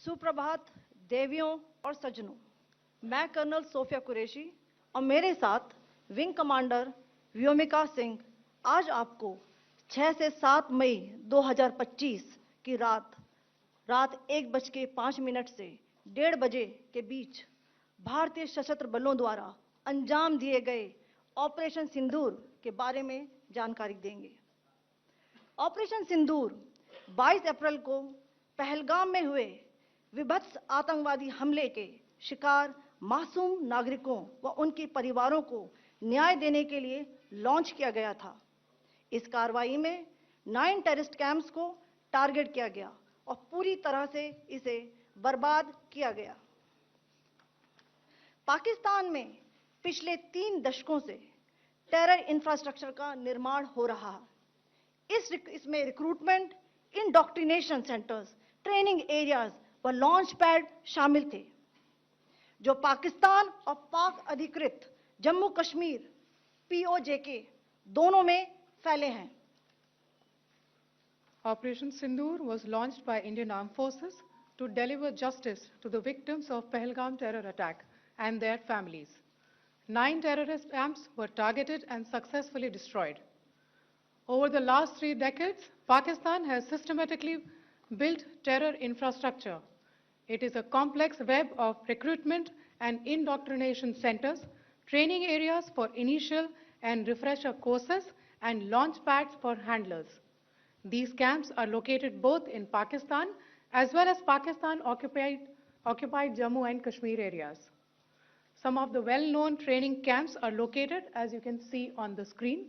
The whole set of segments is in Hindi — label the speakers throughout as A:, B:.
A: सुप्रभात देवियों और सज्जनों, मैं कर्नल सोफिया कुरैशी और मेरे साथ विंग कमांडर व्योमिका सिंह आज आपको 6 से 7 मई 2025 की रात 1:05 से 1:30 बजे के बीच भारतीय सशस्त्र बलों द्वारा अंजाम दिए गए ऑपरेशन सिंदूर के बारे में जानकारी देंगे। ऑपरेशन सिंदूर 22 अप्रैल को पहलगाम में हुए विभत्स आतंकवादी हमले के शिकार मासूम नागरिकों व उनके परिवारों को न्याय देने के लिए लॉन्च किया गया था। इस कार्रवाई में 9 टेररिस्ट कैंप्स को टारगेट किया गया और पूरी तरह से इसे बर्बाद किया गया। पाकिस्तान में पिछले 3 दशकों से टेरर इंफ्रास्ट्रक्चर का निर्माण हो रहा है। इसमें recruitment, indoctrination centres, training areas व लॉन्च पैड शामिल थे, जो पाकिस्तान और पाक अधिकृत जम्मू कश्मीर POJK दोनों में फैले हैं।
B: Operation Sindoor was launched by Indian Armed Forces to deliver justice to the victims of Pahalgam terror attack and their families. 9 terrorist camps were targeted and successfully destroyed. Over the last 3 decades, Pakistan has systematically built terror infrastructure. It is a complex web of recruitment and indoctrination centers, training areas for initial and refresher courses, and launch pads for handlers. These camps are located both in Pakistan as well as Pakistan-occupied Jammu and Kashmir areas. Some of the well-known training camps are located, as you can see on the screen.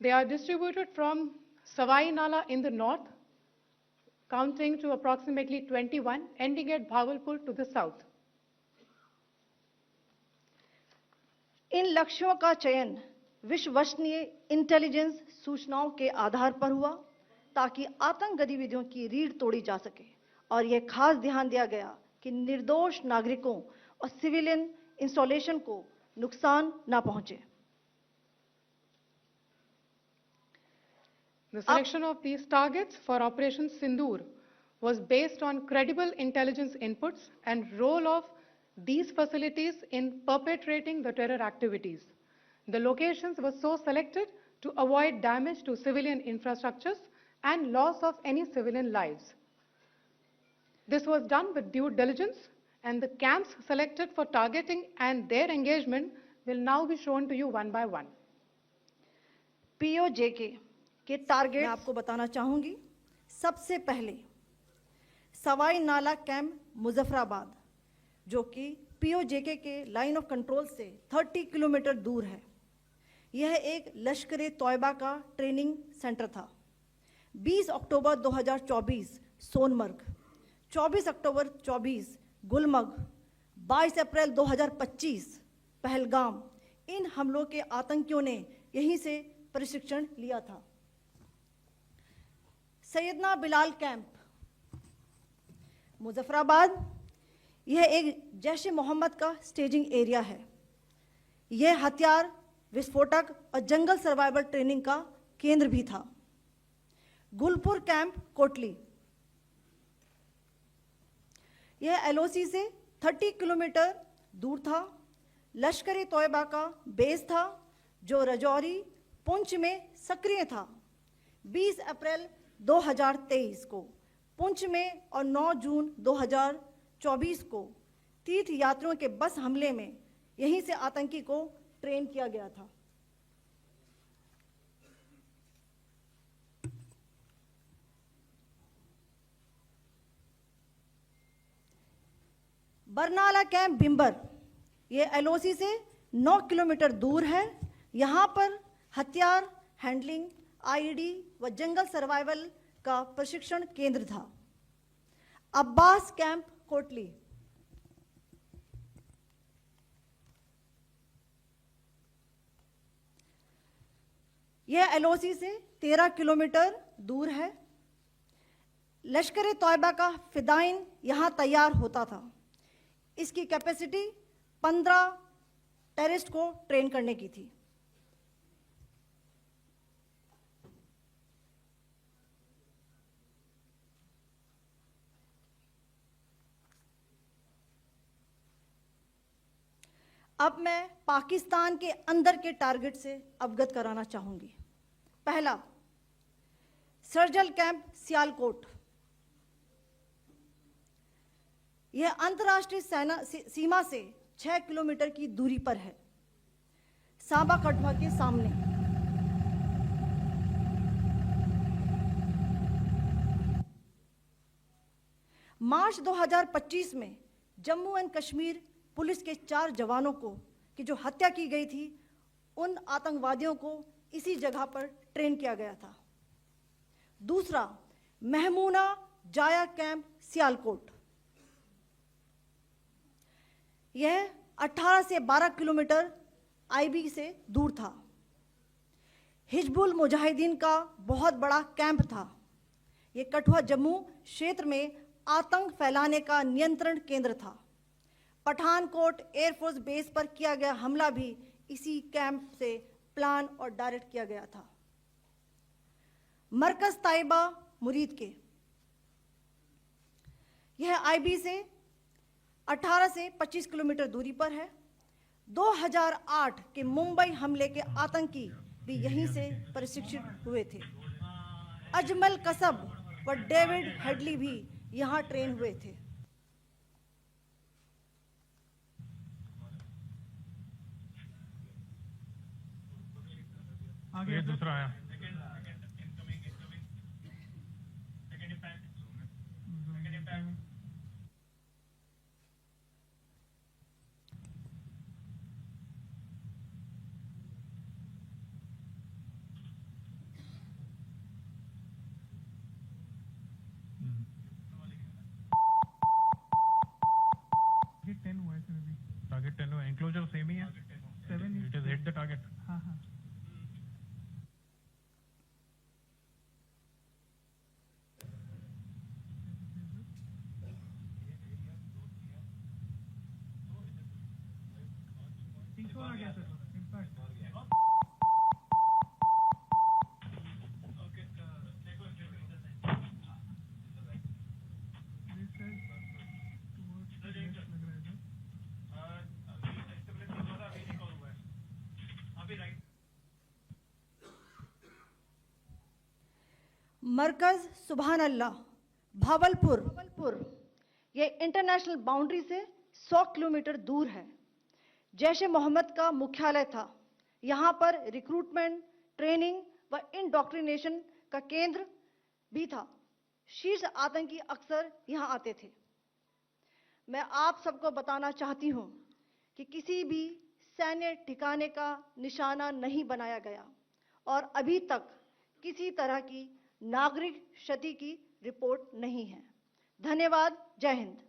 B: They are distributed from Savai Nala in the north, counting to approximately 21, ending at Bhagalpur to the south.
A: इन लक्ष्यों का चयन विश्वसनीय इंटेलिजेंस सूचनाओं के आधार पर हुआ ताकि आतंक गतिविधियों की रीढ़ तोड़ी जा सके, और यह खास ध्यान दिया गया कि निर्दोष नागरिकों और सिविलियन इंस्टॉलेशन को नुकसान न पहुंचे।
B: The selection of these targets for Operation Sindoor was based on credible intelligence inputs and role of these facilities in perpetrating the terror activities. The locations were so selected to avoid damage to civilian infrastructures and loss of any civilian lives. This was done with due diligence, and the camps selected for targeting and their engagement will now be shown to you one by one.
A: POJK के टारगेट मैं आपको बताना चाहूंगी। सबसे पहले सवाई नाला कैंप मुजफ्फराबाद, जो कि POJK के लाइन ऑफ कंट्रोल से 30 किलोमीटर दूर है। यह एक लश्कर तौयबा का ट्रेनिंग सेंटर था। 20 अक्टूबर 2024 सोनमर्ग, 24 अक्टूबर 24 गुलमर्ग, 22 अप्रैल 2025 पहलगाम, इन हमलों के आतंकियों ने यहीं से प्रशिक्षण लिया था। सैयदना बिलाल कैंप मुजफ्फराबाद, यह एक जैश ए मोहम्मद का स्टेजिंग एरिया है। यह हथियार, विस्फोटक और जंगल सर्वाइवल ट्रेनिंग का केंद्र भी था। गुलपुर कैंप कोटली, यह LOC से 30 किलोमीटर दूर था। लश्कर तौयबा का बेस था, जो रजौरी, पुंछ में सक्रिय था। 20 अप्रैल 2023 को पुंछ में और 9 जून 2024 को तीर्थ यात्रियों के बस हमले में यहीं से आतंकी को ट्रेन किया गया था। बरनाला कैंप बिंबर, ये LOC से 9 किलोमीटर दूर है। यहाँ पर हथियार, हैंडलिंग, IED व जंगल सर्वाइवल का प्रशिक्षण केंद्र था। अब्बास कैंप कोटली, यह LOC से 13 किलोमीटर दूर है। लश्कर तौयबा का फिदाइन यहाँ तैयार होता था। इसकी कैपेसिटी 15 टेररिस्ट को ट्रेन करने की थी। अब मैं पाकिस्तान के अंदर के टारगेट से अवगत कराना चाहूंगी। पहला, सर्जिकल कैंप सियालकोट। यह अंतर्राष्ट्रीय सीमा से 6 किलोमीटर की दूरी पर है, सांबा कठुआ के सामने। मार्च 2025 में जम्मू एंड कश्मीर पुलिस के 4 जवानों को की जो हत्या की गई थी, उन आतंकवादियों को इसी जगह पर ट्रेन किया गया था। दूसरा, महमूना जाया कैंप सियालकोट। यह 18 से 12 किलोमीटर आईबी से दूर था। हिजबुल मुजाहिदीन का बहुत बड़ा कैंप था। यह कठुआ जम्मू क्षेत्र में आतंक फैलाने का नियंत्रण केंद्र था। पठानकोट एयरफोर्स बेस पर किया गया हमला भी इसी कैंप से प्लान और डायरेक्ट किया गया था। मरकज ताइबा मुरीद के, यह आईबी से 18 से 25 किलोमीटर दूरी पर है। 2008 के मुंबई हमले के आतंकी भी यहीं से प्रशिक्षित हुए थे। अजमल कसब व डेविड हेडली भी यहां ट्रेन हुए थे।
C: आगे दूसरा आया। टारगेट 10 हुआ, एंक्लोजर सेम ही है। 7 it is hit the target. हाँ हाँ। आ गया सर, इम्पैक्ट।
A: मरकज सुभान अल्लाह भावलपुर, यह इंटरनेशनल बाउंड्री से 100 किलोमीटर दूर है। जैश ए मोहम्मद का मुख्यालय था। यहाँ पर रिक्रूटमेंट, ट्रेनिंग व इंडोक्ट्रिनेशन का केंद्र भी था। शीर्ष आतंकी अक्सर यहाँ आते थे। मैं आप सबको बताना चाहती हूँ कि किसी भी सैन्य ठिकाने का निशाना नहीं बनाया गया और अभी तक किसी तरह की नागरिक क्षति की रिपोर्ट नहीं है। धन्यवाद। जय हिंद।